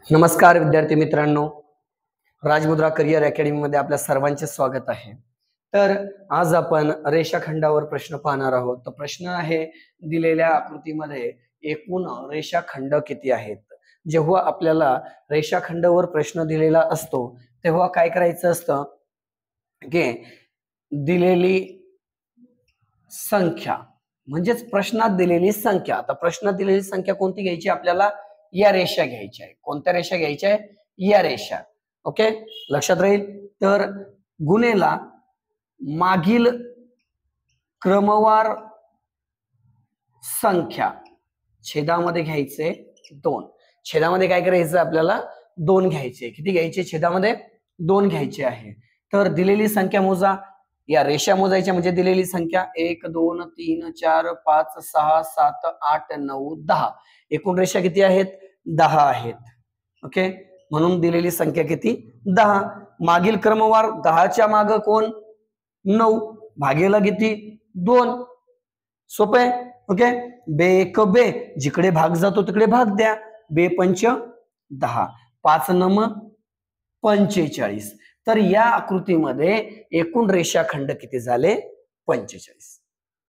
नमस्कार विद्यार्थी मित्रांनो, राजमुद्रा करिअर अकॅडमी मध्ये आपल्या सर्वांचे स्वागत आहे। तर आज आपण रेषाखंडावर प्रश्न पाहणार आहोत। तर प्रश्न आहे, दिलेल्या आकृतीमध्ये एकूण रेषाखंड किती आहेत? जेव्हा आपल्याला रेषाखंडावर प्रश्न दिलेला असतो तेव्हा काय करायचं असतं की दिलेली संख्या म्हणजेच प्रश्नात दिलेली संख्या, आता प्रश्नात दिलेली संख्या कोणती घ्यायची आपल्याला? या रेषा घ्यायच्या आहे। कोणत्या रेषा घ्यायच्या आहे? या रेषा। ओके, लक्षात राहील। तर गुणेला मागील क्रमवार संख्या छेदामध्ये घ्यायचे 2। छेदामध्ये काय करायचं आपल्याला? 2 घ्यायचे। किती घ्यायचे? छेदामध्ये 2 घ्यायचे आहे। तर दिलेली संख्या मोजा, या रेषा मोजायच्या म्हणजे दिलेली संख्या 1 2 3 4 5 6 7 8 9 10। एकूण रेषा किती आहेत? 10 आहेत। ओके, म्हणून दिलेली संख्या किती? 10। मागील क्रमवार 10 च्या माग कोण? 9 भागेला किती? 2। सोपे आहे। ओके, बे एक बे, जिकडे भाग जातो तिकडे भाग द्या। बे पंच 10, 5 नम 45। तर या आकृतीमध्ये एकूण रेषाखंड किती झाले? 45।